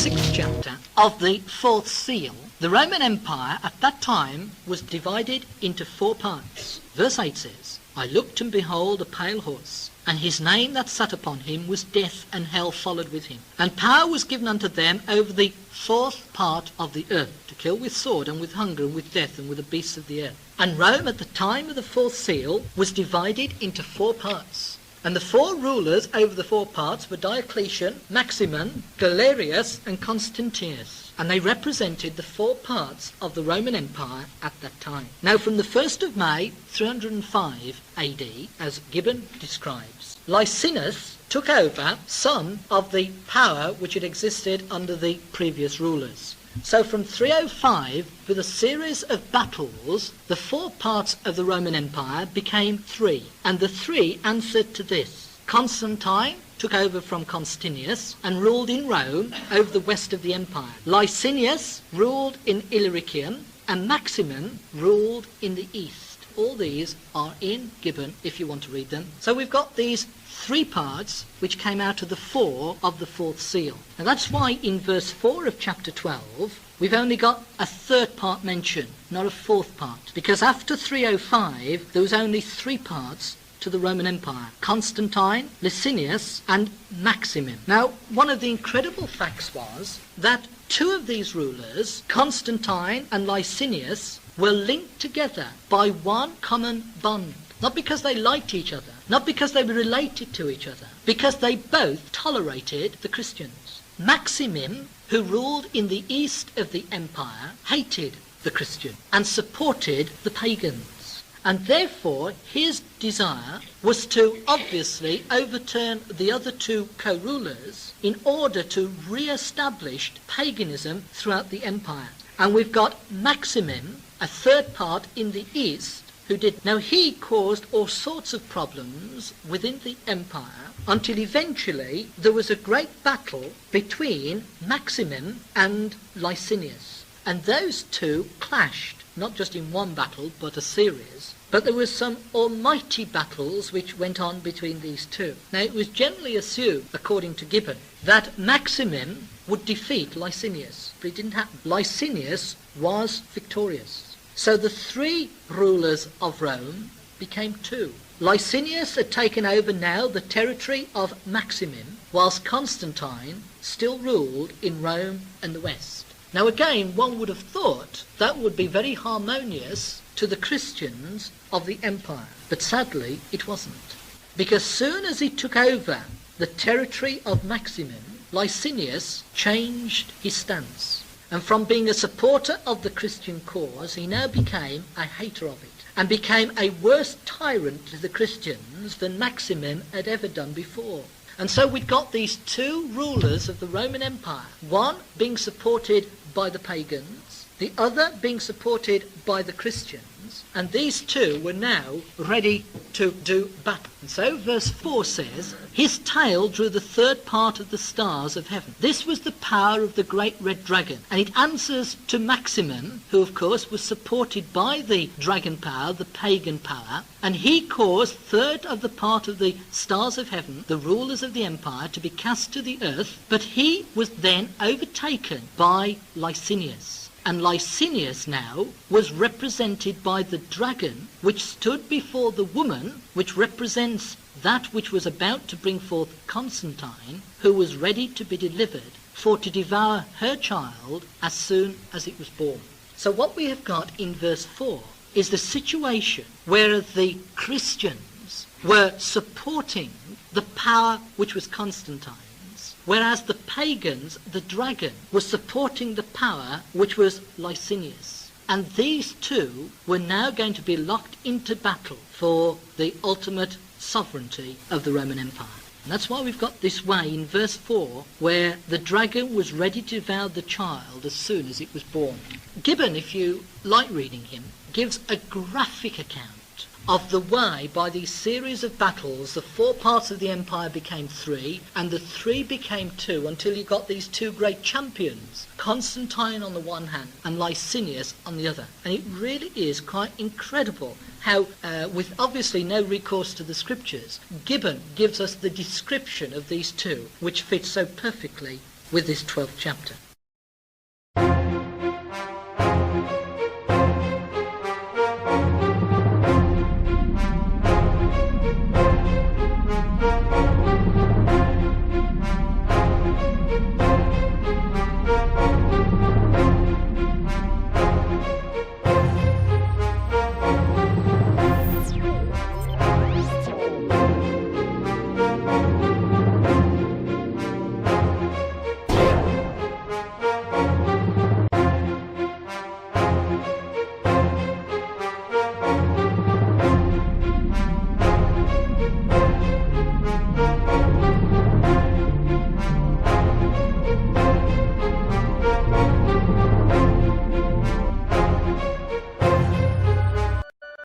6th chapter of the 4th seal, the Roman Empire at that time was divided into 4 parts. Verse 8 says, I looked and behold a pale horse, and his name that sat upon him was Death, and hell followed with him. And power was given unto them over the 4th part of the earth, to kill with sword, and with hunger, and with death, and with the beasts of the earth. And Rome at the time of the 4th seal was divided into 4 parts. And the 4 rulers over the 4 parts were Diocletian, Maximin, Galerius, and Constantius. And they represented the 4 parts of the Roman Empire at that time. Now from the 1st of May, 305 AD, as Gibbon describes, Licinius took over some of the power which had existed under the previous rulers. So from 305, with a series of battles, the 4 parts of the Roman Empire became 3. And the 3 answered to this. Constantine took over from Constantinius and ruled in Rome over the west of the empire. Licinius ruled in Illyricum, and Maximin ruled in the east. All these are in Gibbon if you want to read them. So we've got these 3 parts which came out of the 4 of the 4th seal. Now that's why in verse 4 of chapter 12 we've only got a 3rd part mentioned, not a 4th part. Because after 305 there was only 3 parts to the Roman Empire: Constantine, Licinius, and Maximin. Now, one of the incredible facts was that 2 of these rulers, Constantine and Licinius, were linked together by one common bond. Not because they liked each other, not because they were related to each other, because they both tolerated the Christians. Maximin, who ruled in the east of the empire, hated the Christians and supported the pagans. And therefore his desire was to obviously overturn the other 2 co-rulers in order to re-establish paganism throughout the empire. And we've got Maximin, a 3rd part in the east, who did. Now he caused all sorts of problems within the empire until eventually there was a great battle between Maximin and Licinius. And those 2 clashed, not just in one battle, but a series. But there were some almighty battles which went on between these 2. Now it was generally assumed, according to Gibbon, that Maximin would defeat Licinius, but it didn't happen. Licinius was victorious. So the 3 rulers of Rome became 2. Licinius had taken over now the territory of Maximin, whilst Constantine still ruled in Rome and the west. Now again, one would have thought that would be very harmonious to the Christians of the empire. But sadly, it wasn't. Because soon as he took over the territory of Maximin, Licinius changed his stance. And from being a supporter of the Christian cause, he now became a hater of it, and became a worse tyrant to the Christians than Maximin had ever done before. And so we've got these 2 rulers of the Roman Empire, one being supported by the pagans, the other being supported by the Christians, and these 2 were now ready to do battle. And so verse 4 says, his tail drew the 3rd part of the stars of heaven. This was the power of the great red dragon, and it answers to Maximin, who of course was supported by the dragon power, the pagan power, and he caused 1/3 of the part of the stars of heaven, the rulers of the empire, to be cast to the earth. But he was then overtaken by Licinius. And Licinius now was represented by the dragon, which stood before the woman, which represents that which was about to bring forth Constantine, who was ready to be delivered, for to devour her child as soon as it was born. So what we have got in verse 4 is the situation where the Christians were supporting the power which was Constantine, whereas the pagans, the dragon, was supporting the power which was Licinius. And these 2 were now going to be locked into battle for the ultimate sovereignty of the Roman Empire. And that's why we've got this way in verse 4, where the dragon was ready to devour the child as soon as it was born. Gibbon, if you like reading him, gives a graphic account of the way, by these series of battles, the 4 parts of the empire became 3, and the 3 became 2, until you got these 2 great champions, Constantine on the one hand and Licinius on the other. And it really is quite incredible how, with obviously no recourse to the scriptures, Gibbon gives us the description of these 2, which fits so perfectly with this 12th chapter.